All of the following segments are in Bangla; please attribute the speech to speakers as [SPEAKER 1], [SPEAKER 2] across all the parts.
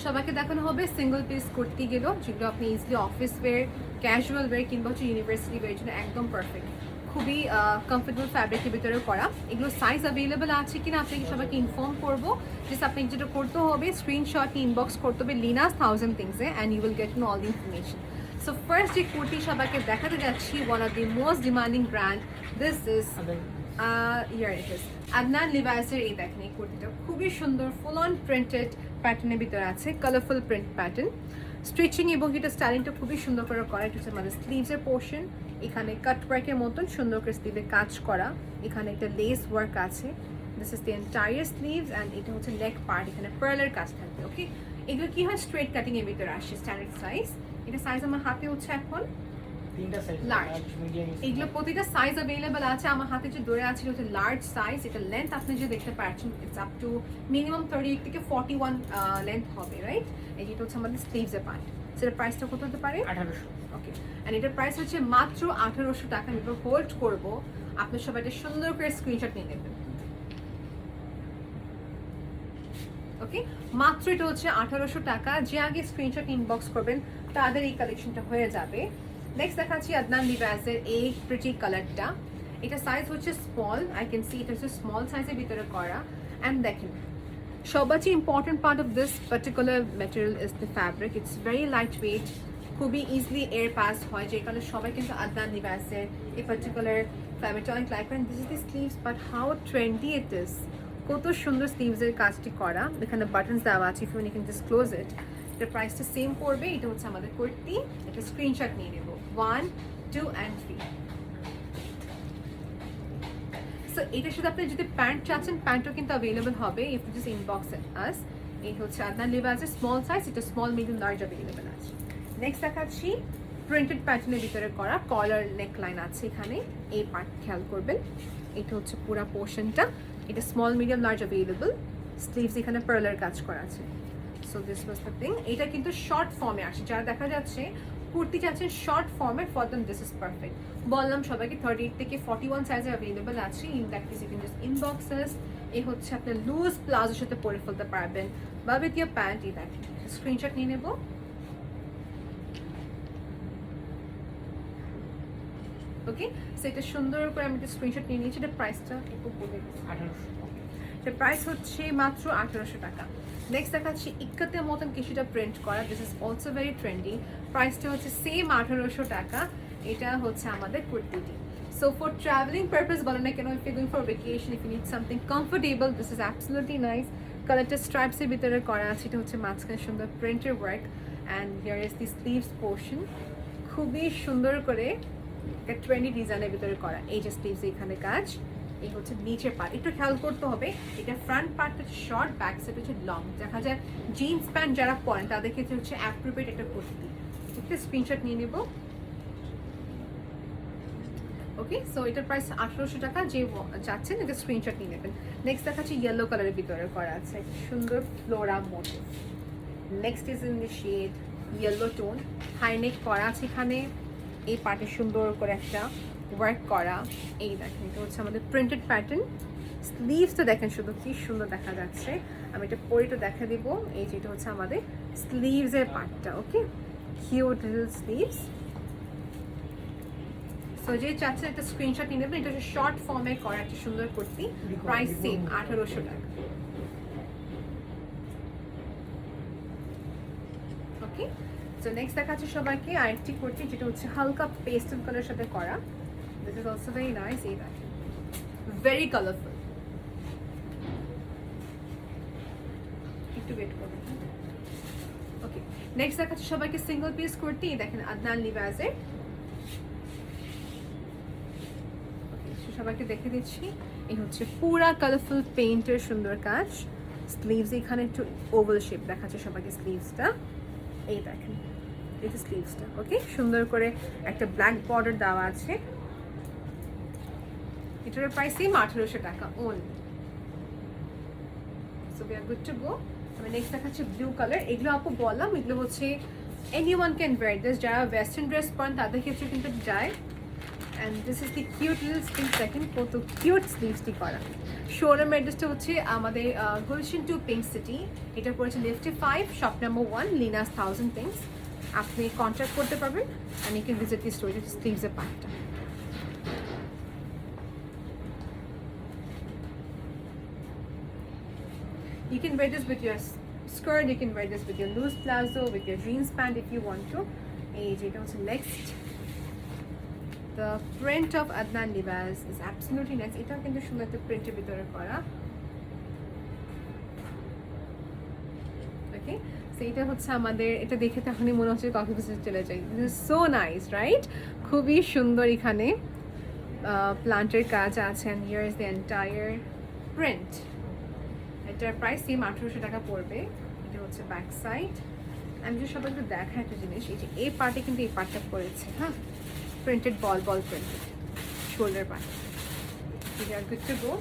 [SPEAKER 1] সবাইকে দেখানো হবে সিঙ্গেল পিস কুর্তিগুলো, যেগুলো আপনি easily office wear, casual wear কিংবা হচ্ছে ইউনিভার্সিটি ওয়্যার জন্য একদম পারফেক্ট। খুবই কমফোর্টেবল ফ্যাব্রিকের ভিতরে করা। এগুলো সাইজ অ্যাভেলেবেল আছে কিনা আপনাকে সবাইকে ইনফর্ম করবো। জাস্ট আপনাকে যেটা করতে হবে, স্ক্রিনশট ইনবক্স করতে হবে লিনাস 1000 থিংসে, and you will get know all the information. So first যে কুর্তি সবাইকে দেখাতে যাচ্ছি, one of the most demanding brand, this is year it is Adnan লিভাইসের। এই দেখেন এই কুর্তিটা খুবই সুন্দর, ফুল অন প্রিন্টেড প্যাটার্নের ভিতরে আছে, কালারফুল প্রিন্ট প্যাটার্ন, স্ট্রিচিং এবং এটা স্টাইলিংটা খুবই সুন্দর করে করা। এটা হচ্ছে আমাদের স্লিভসের পোর্শন, এখানে কাট ওয়ার্কের মতন সুন্দর করে স্লিভে কাজ করা, এখানে একটা লেস ওয়ার্ক আছে। This is the entire sleeves, and এটা হচ্ছে নেক পার্ট, এখানে পার্লের কাজ থাকবে। ওকে, এগুলো কি হয়, স্ট্রেট কাটিং এর ভিতরে আসছে, স্ট্যান্ডার্ড সাইজ। এটা সাইজ আমার হাতে হচ্ছে এখন লার্জ। এগুলো প্রতিটা সাইজ অ্যাভেলেবল আছে, আমার হাতে যে ধরে আছে হচ্ছে লার্জ সাইজ। এটা লেন্থ আপনি যে দেখতে পাচ্ছেন, ইটস আপ টু মিনিমাম 38 থেকে 41 লেন্থ হবে, রাইট? এই যেটা হচ্ছে আমাদের স্লিভসের পার্ট। সেটার প্রাইসটা কত হতে পারে? 1800। ওকে, অ্যান্ড এটার প্রাইস হচ্ছে মাত্র 1800 টাকা। আমি হোল্ড করবো, আপনার সবাই এটা সুন্দর করে স্ক্রিনশট নিয়ে নেবেন। ওকে, মাত্র এটা হচ্ছে 1800 টাকা। যে আগে স্ক্রিনশট ইনবক্স করবেন তাদের এই কালেকশনটা হয়ে যাবে। নেক্সট দেখাচ্ছি আদনান লিভাসের এই প্রিটি কালারটা। এটা সাইজ হচ্ছে স্মল, আই ক্যান সি এটা হচ্ছে স্মল সাইজের ভিতরে করা। অ্যান্ড দেখেন, সবচেয়ে important part of this particular material is the fabric. It's very light weight, খুবই ইজিলি এয়ার পাস হয়, যে কারণে সবাই কিন্তু আদনান লিভাসের এই পার্টিকুলার ফ্যাব্রিকটা অনেক লাইক করেন। This is the sleeves, but how trendy it is. কত সুন্দর স্লিভসের কাজটি করা, এখানে বাটনস দেওয়া আছে, if you can just close it. এটার প্রাইসটা সেম পড়বে। এটা হচ্ছে আমাদের কুর্তি, এটা স্ক্রিনশট নিয়ে নেব 1, 2 and 3। সো এটার সাথে আপনি যদি প্যান্ট চাচ্ছেন, প্যান্টও কিন্তু অ্যাভেলেবল হবে, if you just inbox us. এই হচ্ছে আদনান লিভাসের স্মল সাইজ, এটা স্মল, মিডিয়াম, লার্জ অ্যাভেলেবল আছে। নেক্সট দেখাচ্ছি প্রিন্টেড প্যাটার্নের ভিতরে করা, কলার নেক লাইন আছে এখানে, এই পার্ট খেয়াল করবেন। এটা হচ্ছে পুরা পোর্শনটা, এটা small, medium, large available. Sleeves এখানে পার্লার কাজ করা আছে। So this was the thing. এটা কিন্তু শর্ট ফর্মে আসে, যারা দেখা যাচ্ছে কুর্তি চাচ্ছেন শর্ট ফর্মে, for them this is perfect. বললাম সবাইকে 38 থেকে 41 সাইজে অ্যাভেলেবল আছে। In that case you can just inbox us. এই হচ্ছে আপনার লুজ প্লাজোর সাথে পরে ফেলতে পারবেন, বা উইথ ইয়ার প্যান্ট। এই দেখেন, স্ক্রিনশট নিয়ে নেব। ওকে, সো এটা সুন্দর করে আমি একটা স্ক্রিনশট নিয়ে নিয়েছি। এটা প্রাইসটা একটু বলে দিচ্ছি, 1800। এটার প্রাইস হচ্ছে মাত্র 1800 টাকা। নেক্সট দেখাচ্ছি ইক্কাতের মতন কিছুটা প্রিন্ট করা, this is also very trendy. প্রাইসটা হচ্ছে সেম 1800 টাকা। এটা হচ্ছে আমাদের কুর্তিটি। সো ফর ট্রাভেলিং পারপাস বলেন না কেন, if you going for vacation, if you need something comfortable, this is absolutely nice. কালারটা স্ট্রাইপসের ভিতরে করা আছে, এটা হচ্ছে মাঝখানে সুন্দর প্রিন্টের work, and here is the sleeves portion. খুবই সুন্দর করে একটা ট্রেন্ডি ডিজাইনের ভিতরে করা। এই যে স্লিভস এখানে কাজ, এই হচ্ছে নিচের পার্ট। একটু খেয়াল করতে হবে, এটা ফ্রন্ট পার্ট হচ্ছে শর্ট, ব্যাক সাইড হচ্ছে লং। দেখা যায় জিন্স প্যান্ট যারা পরেন তাদের ক্ষেত্রে হচ্ছে অ্যাপ্রোপ্রিয়েট একটা কুর্তি। একটা স্ক্রিনশট নিয়ে নেব। ওকে, সো এটার প্রাইস 1800 টাকা। যে যাচ্ছেন এটা স্ক্রিনশট নিয়ে নেবেন। নেক্সট দেখাচ্ছি ইয়েলো কালারের ভিতরে করা আছে, সুন্দর flora motif. Next is in the shade yellow tone, high neck করা আছে এখানে, এই পার্টে সুন্দর করে একটা ওয়ার্ক করা। এই দেখেন, এটা হচ্ছে আমাদের প্রিন্টেড প্যাটার্ন। স্লিভসটা দেখেন শুধু কি সুন্দর দেখা যাচ্ছে। আমি এটা পরেটা দেখা দিব। এই যেটা হচ্ছে আমাদের স্লিভসের পার্টটা। ওকে, কিউট লিটল স্লিভস। সো যে চাচ্ছেন একটা স্ক্রিনশট নিয়ে নেবেন। এটা হচ্ছে শর্ট ফর্মে করা একটা সুন্দর কুর্তি, প্রাইস সেম 1800 টাকা। ওকে, সো নেক্সট দেখাচ্ছি সবাইকে আরেকটি কুর্তি, যেটা হচ্ছে হালকা পেস্টেল কালারের সাথে করা। This is also very nice. এই দেখেন, ভেরি কালারফুল। একটু ওয়েট করবেন। ওকে, নেক্সট দেখাচ্ছি সবাইকে সিঙ্গেল পিস কুর্তি। দেখেন আদনান লিভাসের। সবাইকে দেখে দিচ্ছি, এই হচ্ছে পুরা কালারফুল পেইন্টের সুন্দর কাজ। স্লিভস এখানে একটু ওভাল শেপ দেখাচ্ছে সবাইকে স্লিভসটা। এই দেখেন, এই যে স্লিভসটা। ওকে, সুন্দর করে একটা ব্ল্যাক বর্ডার দেওয়া আছে। এটার প্রাইস সেম 1800 টাকা only. So we are good to go. আমি নেক্সট দেখাচ্ছি ব্লু কালার। এগুলো আপু বললাম, এগুলো হচ্ছে এনিওয়ান ক্যান ওয়্যার দিস। যারা ওয়েস্টার্ন ড্রেস পরেন তাদের ক্ষেত্রে কিন্তু যায়। And this is the cute little sleeve, দেখেন কত কিউট স্লিভসটি করা। শোরুম অ্যাড্রেসটা হচ্ছে আমাদের গুলশান 2 পিঙ্ক সিটি, এটা পড়েছে লিফটে 5, শপ নাম্বার 1, লিনাস 1000 পিঙ্কস। আপনি কন্ট্যাক্ট করতে পারবেন and you can visit the store, স্লিভসের পার্টটা। You can wear this with your skirt, you can wear this with your loose palazzo, with your jeans pant if you want to. And next, the print of Adnan Libas is absolutely nice. It's also সুন্দর একটা প্রিন্টের ভিতরে করা। ওকে, সো এটা হচ্ছে আমাদের, এটা দেখে তখনই মনে হচ্ছে কফি বিজনেস চলে যাই। This is so nice, right? খুবই সুন্দর এখানে প্লান্টের কাজ আছে, and here is the entire print. এটার প্রাইস সেম 1800 টাকা পড়বে। এটা হচ্ছে ব্যাক সাইড। আমি যে সবাই একটু দেখা একটা জিনিস, এই যে এই পার্টে কিন্তু এই পার্টটা পড়েছে, হ্যাঁ, প্রিন্টেড বল প্রিন্টেড শোল্ডার পার্ট। এটা গুড টু গো।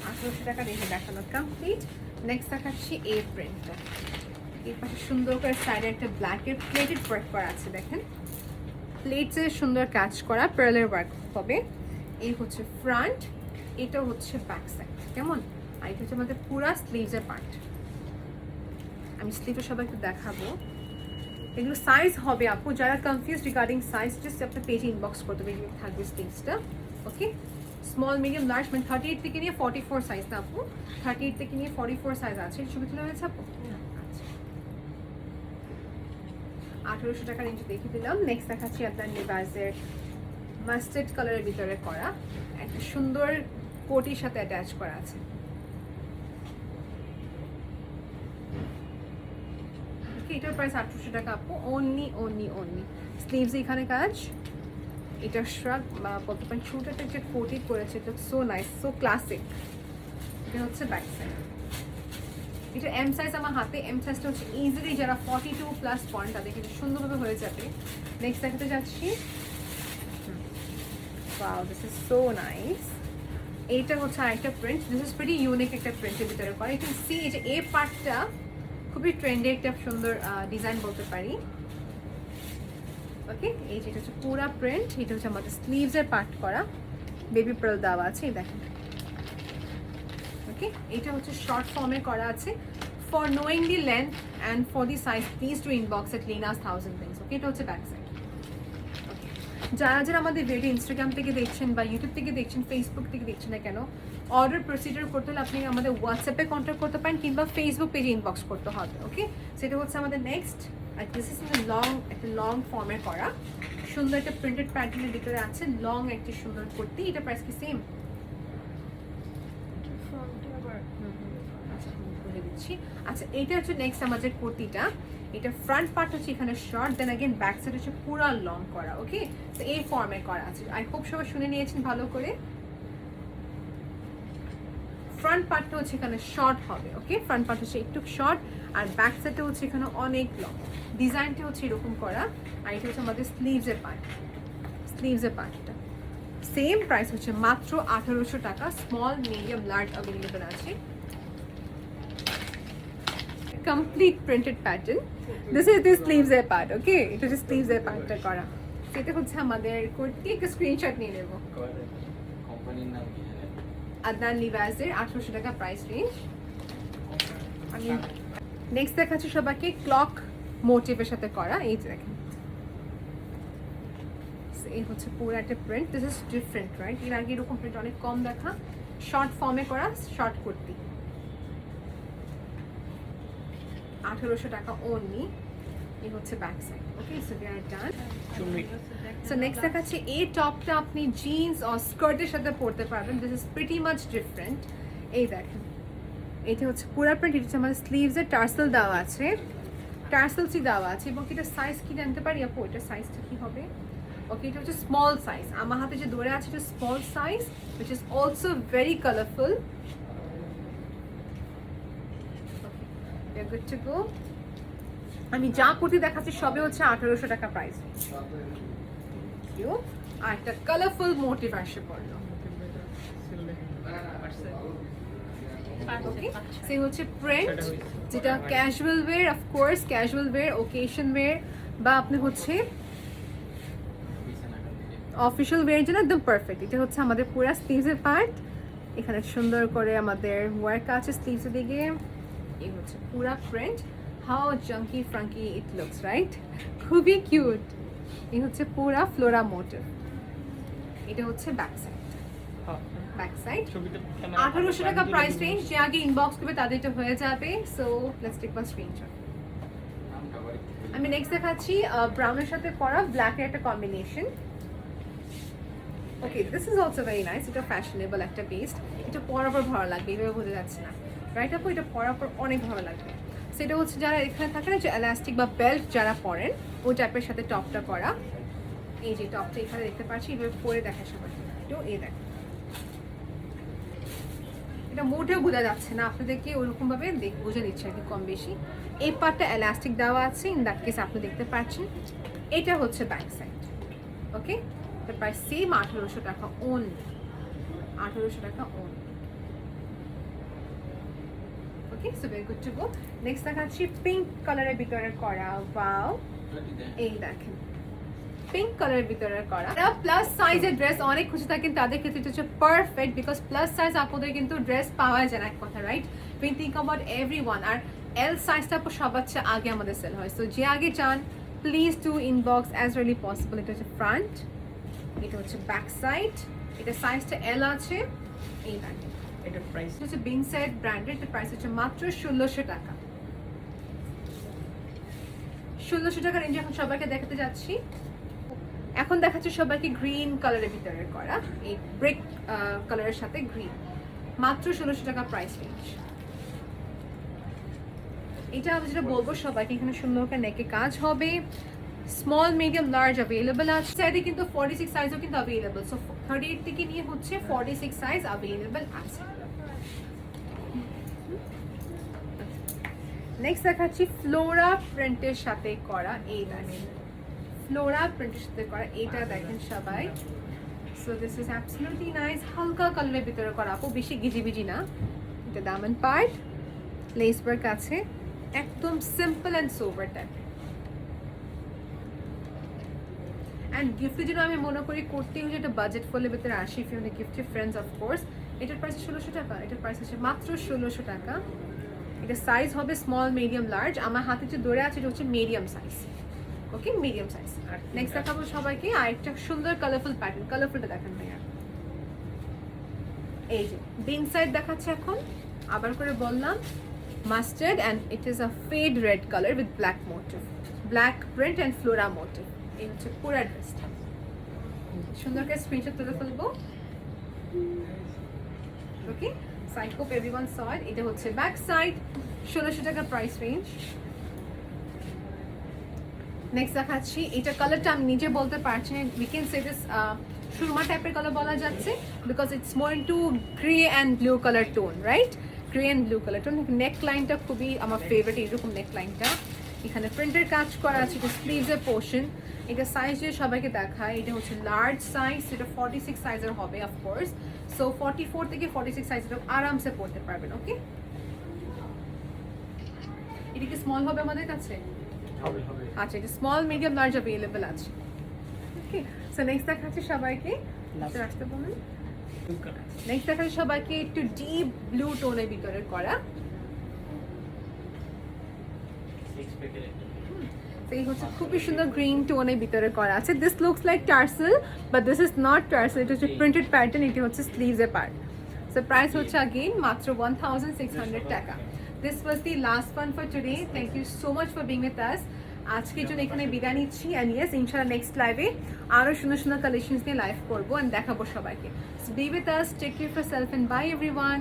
[SPEAKER 1] 1800 টাকা রেখে দেখানো কমপ্লিট। নেক্সট দেখাচ্ছি এই প্রিন্টটা। এই পাশে সুন্দর করে সাইডে একটা ব্ল্যাকের প্লেটেড ওয়ার্ক করা আছে, দেখেন প্লেটসের সুন্দর কাজ করা পার্লের ওয়ার্ক হবে। এই হচ্ছে ফ্রন্ট, এটা হচ্ছে ব্যাক সাইড, কেমন? আর এটা হচ্ছে আমাদের পুরা স্লিভসের পার্ট। আমি স্লিভের সবাই একটু দেখাবো। এগুলো সাইজ হবে আপু, যারা কনফিউজ রিগার্ডিং সাইজ জাস্ট আপনার পেজে ইনবক্স করতে হবে, থাকবে স্লিভসটা। ওকে, স্মল মিডিয়াম লার্জ, মানে 38 থেকে নিয়ে 44 সাইজ না আপু, 38 থেকে নিয়ে 44 সাইজ আছে। ছবি তোলা হয়েছে আপু? আচ্ছা, 1800 টাকা রেঞ্জে দেখিয়ে দিলাম। নেক্সট দেখাচ্ছি আপনার লিভাইসের মাস্টার্ড কালারের ভিতরে করা একটা সুন্দর কোটির সাথে অ্যাটাচ করা আছে। এটার প্রাইস 1800 টাকা আপু, অনলি স্লিভস এখানে কাজ। এটা শ্রাগ বা বলতে পারেন ছোট একটা যে কোটি করেছে, এটা সো নাইস, সো ক্লাসিক। এটা হচ্ছে ব্যাক সাইড। এটা এম সাইজ আমার হাতে, এম সাইজটা হচ্ছে ইজিলি যারা 42+ পয়েন্ট তাদের কিন্তু সুন্দরভাবে হয়ে যাবে। নেক্সট দেখাতে যাচ্ছি, wow this is so nice. এইটা হচ্ছে আরেকটা print, this is pretty unique একটা প্রিন্টের ভিতরে করা। ইউ ক্যান সি এই যে এই পার্টটা খুবই ট্রেন্ডি একটা সুন্দর ডিজাইন বলতে পারি। ওকে, এই যেটা হচ্ছে পুরা প্রিন্ট, এটা হচ্ছে আমাদের স্লিভসের পার্ট করা, বেবি পার্ল দেওয়া আছে, এই দেখেন। ওকে, এটা হচ্ছে শর্ট ফর্মে করা আছে। For knowing the length and for the size please to inbox at Linus 1000 pinks. Okay, এটা হচ্ছে ব্যাক সাইড। ওকে, যারা আমাদের ভিডিও ইনস্টাগ্রাম থেকে দেখছেন বা ইউটিউব থেকে দেখছেন, ফেসবুক থেকে দেখছেন না কেন, অর্ডার প্রসিডিউর করতে হলে আপনি আমাদের হোয়াটসঅ্যাপে কন্ট্যাক্ট করতে পারেন কিংবা ফেসবুক পেজে ইনবক্স করতে হবে। ওকে, সেটা হচ্ছে আমাদের নেক্সট। আর দিস ইজ একটা লং ফর্মের করা সুন্দর একটা প্রিন্টেড প্যাটার্নের ভিতরে আছে, লং একটা সুন্দর কুর্তি। এটা প্রাইস কি সেম? আচ্ছা, এইটা হচ্ছে নেক্সট আমাদের কুর্তিটা। এটা ফ্রন্ট পার্ট হচ্ছে এখানে short, then again back side হচ্ছে পুরো লং করা। ওকে, তো এই ফর্মে করা আছে। আই হোপ সবাই শুনে নিয়েছেন ভালো করে। ফ্রন্ট পার্টটা হচ্ছে এখানে শর্ট হবে। ওকে, ফ্রন্ট পার্ট হচ্ছে একটু শর্ট আর ব্যাক সাইডটা হচ্ছে এখানে অনেক লং। ডিজাইনটা হচ্ছে এরকম করা। আর এটা হচ্ছে আমাদের স্লিভসের পার্টটা সেম প্রাইস হচ্ছে মাত্র 1800 টাকা। স্মল মিডিয়াম লার্জ অ্যাভেলেবল আছে। Complete printed pattern, this is the স্লিভসের পার্ট। ওকে, এটা হচ্ছে স্লিভসের পার্টটা করা। সেটা হচ্ছে আমাদের কুর্তি। একটা স্ক্রিনশট নিয়ে নেব।
[SPEAKER 2] কোম্পানির নাম কি?
[SPEAKER 1] আদনান লিভাসের 1800 টাকা প্রাইস রেঞ্জ। আমি নেক্সট দেখাচ্ছি সবাইকে ক্লক মোটিভের সাথে করা। এই যে দেখেন, এই হচ্ছে পুরো একটা print. This is different, right? এর আগে এরকম প্রিন্ট অনেক কম দেখা। শর্ট ফর্মে করা শর্ট কুর্তি, 1800 টাকা অনলি। এই হচ্ছে back side. Okay, so we are done. So next দেখাচ্ছি এই টপটা আপনি জিন্স আর স্কার্টের সাথে পরতে পারবেন। This is pretty much different. এই দেখেন, এটা হচ্ছে পুরা প্রিন্ট। এটা হচ্ছে আমাদের স্লিভসের টার্সেল দেওয়া আছে, টার্সেলসি দেওয়া আছে। এবং এটা সাইজ কি জানতে পারি আপু? এটা সাইজটা কি হবে? ওকে, এটা হচ্ছে স্মল সাইজ। আমার হাতে যে ধরে আছে এটা small size, which is also very colourful. Okay, good to go. আমি যা কুর্তি দেখাচ্ছি সবে হচ্ছে 1800 টাকা প্রাইস। আর একটা কালারফুল মোটিভ আসে পড়লো। ওকে, সে হচ্ছে প্রিন্ট, যেটা casual wear, of course casual wear, occasion wear, বা আপনি হচ্ছে অফিসিয়াল ওয়্যারের জন্য একদম পারফেক্ট। এটা হচ্ছে আমাদের পুরো স্লিভসের পার্ট, এখানে সুন্দর করে আমাদের ওয়ার্ক আছে স্লিভসের দিকে। এই হচ্ছে পুরা print, how junky Frenkie it looks right, খুবই কিউট। এই হচ্ছে পুরা ফ্লোরা মোটিভ। এটা হচ্ছে ব্যাক সাইড, ব্যাক সাইড 1800 টাকা প্রাইস রেঞ্জ। যে আগে ইনবক্স করবে তাদের এটা হয়ে যাবে। So let's take one screenshot.
[SPEAKER 2] নামটা আবার একটু বলুন।
[SPEAKER 1] আমি নেক্সট দেখাচ্ছি ব্রাউনের সাথে পরা ব্ল্যাকের একটা combination. Okay, this is also very nice. এটা ফ্যাশনেবল একটা পেস্ট, এটা পরার পর ভালো লাগবে, এভাবে বোঝা যাচ্ছে না রাইট আপু, এটা পরার পর অনেক ভালো লাগবে। সেটা হচ্ছে যারা এখানে থাকে না যে এলাস্টিক বা বেল্ট যারা পরেন ওই টাইপের সাথে টপটা করা। এই যে টপটা এখানে দেখতে পাচ্ছি, এভাবে পরে দেখা সবাই তো এই দেখ, এটা মোটেও বোঝা যাচ্ছে না আপনাদেরকে, ওরকম ভাবে বোঝা দিচ্ছে আর কি কম বেশি। এই পার্টটা এলাস্টিক দেওয়া আছে, ইন দ্যাট কেস আপনি দেখতে পাচ্ছেন। এটা হচ্ছে ব্যাক সাইড। ওকে, এটা প্রাইস সেম 1800 টাকা ওনলি, 1800 টাকা only. Okay, so very good to go. Next দেখাচ্ছি পিঙ্ক কালারের ভিতরে করা। ওয়াও,
[SPEAKER 2] এটি দেখ।
[SPEAKER 1] এই দেখেন পিঙ্ক কালারের ভিতরে করা। প্লাস সাইজের ড্রেস অনেক খুশি থাকেন তাদের ক্ষেত্রে এটা হচ্ছে পারফেক্ট, বিকজ প্লাস সাইজ আপনাদের কিন্তু ড্রেস পাওয়া যায় না এক কথা right. We think about everyone. আর এল সাইজটা সবার চেয়ে আগে আমাদের সেল হয়। সো যে আগে চান please to inbox as really possible. এটা হচ্ছে ফ্রন্ট, এটা হচ্ছে ব্যাক সাইড, এটা সাইজটা এল আছে। এই দেখেন
[SPEAKER 3] এটা প্রাইস
[SPEAKER 1] এটা হচ্ছে বিনসাইড ব্র্যান্ডের, এটা প্রাইস হচ্ছে মাত্র 1600 টাকা। 1600 টাকা রেঞ্জে এখন সবাইকে দেখাতে যাচ্ছি। এখন দেখাচ্ছি সবাইকে গ্রিন কালারের ভিতরে করা, এই ব্রিক কালারের সাথে গ্রিন, মাত্র 1600 টাকা প্রাইস রেঞ্জ। এটা আমি যেটা বলবো সবাইকে, এখানে সুন্দর করে নেকে কাজ হবে, স্মল মিডিয়াম লার্জ অ্যাভেলেবল আছে, সাইডে কিন্তু 46 সাইজও কিন্তু অ্যাভেলেবল। সো 38 থেকে নিয়ে হচ্ছে 46 সাইজ অ্যাভেলেবল আছে। নেক্সট দেখাচ্ছি ফ্লোরা প্রিন্টের সাথে করা, এই দেখেন ফ্লোরা প্রিন্টের সাথে করা, এটা দেখেন সবাই। So this is absolutely nice, হালকা কালারের ভিতরে করা, আপু বেশি গিজিবিজি না। এটা ডায়মন্ড পার্ট, লেস ওয়ার্ক আছে, একদম simple and sober type. And গিফটের জন্য আমি মনে করি করতেই হচ্ছে এটা বাজেট ফলের ভিতরে আসি, if you want gift your friends of course. এটার প্রাইস 1600 টাকা, এটার প্রাইস হচ্ছে মাত্র 1600 টাকা। এটা সাইজ হবে স্মল মিডিয়াম লার্জ, আমার হাতে যে ধরে আছে এটা হচ্ছে মিডিয়াম সাইজ। ওকে, মিডিয়াম সাইজ। নেক্সট দেখাবো সবাইকে আরেকটা সুন্দর কালারফুল প্যাটার্ন, কালারফুলটা দেখেন ভাইয়া। এই যে বিন সাইড দেখাচ্ছে এখন, আবার করে বললাম mustard and it is a fade red colour with black motive, black print and floral motive. এই হচ্ছে পুরো ড্রেসটা, সুন্দর করে স্ক্রিনশট তুলে ফেলবো। Okay, so I hope everyone saw it. এটা হচ্ছে ব্যাক সাইড, 1600 টাকা প্রাইস রেঞ্জ। নেক্সট দেখাচ্ছি, এটা কালারটা আমি নিজে বলতে পারছি না, we can say this surma টাইপের কালার বলা যাচ্ছে, because it's more into grey and blue colour tone right, grey and blue colour tone. Neck লাইনটা খুবই আমার ফেভারিট, এইরকম নেক লাইনটা, এখানে প্রিন্টের কাজ করা আছে, এটা স্লিভসের পোর্শন। এটা সাইজ যে সবাইকে দেখায়, এটা হচ্ছে লার্জ সাইজ, এটা 46 সাইজের হবে অফকোর্স। সো 44 থেকে 46 সাইজের আরামসে পড়তে পারবেন। ওকে, এটা কি স্মল হবে আমাদের কাছে?
[SPEAKER 2] হবে হবে।
[SPEAKER 1] আচ্ছা, এটা স্মল মিডিয়াম লার্জ অ্যাভেলেবল আছে। ওকে, সো নেক্সট দেখাচ্ছি সবাইকে, আসতে বলুন। নেক্সট দেখাচ্ছি সবাইকে একটু ডিপ ব্লু টোনের ভিতরে করা।
[SPEAKER 2] এক্সপেক্টেড একটা।
[SPEAKER 1] তো এই হচ্ছে খুবই সুন্দর গ্রিন টোনের ভিতরে করা আছে। This looks like tassel but this is not tassel, এটা হচ্ছে প্রিন্টেড প্যাটার্ন, এটা হচ্ছে স্লিভসের পার্ট। সো প্রাইস হচ্ছে अगेन মাত্র 1600 টাকা। This was the last one for today. Thank you so much for being with us. আজকের জন্য এখানে বিদায় নিচ্ছি, অ্যান্ড ইয়েস ইনশাআল্লাহ নেক্সট লাইভে আরও সুন্দর সুন্দর কালেকশনস নিয়ে লাইভ করবো অ্যান্ড দেখাবো সবাইকে। So be with us, take care for self and bye everyone.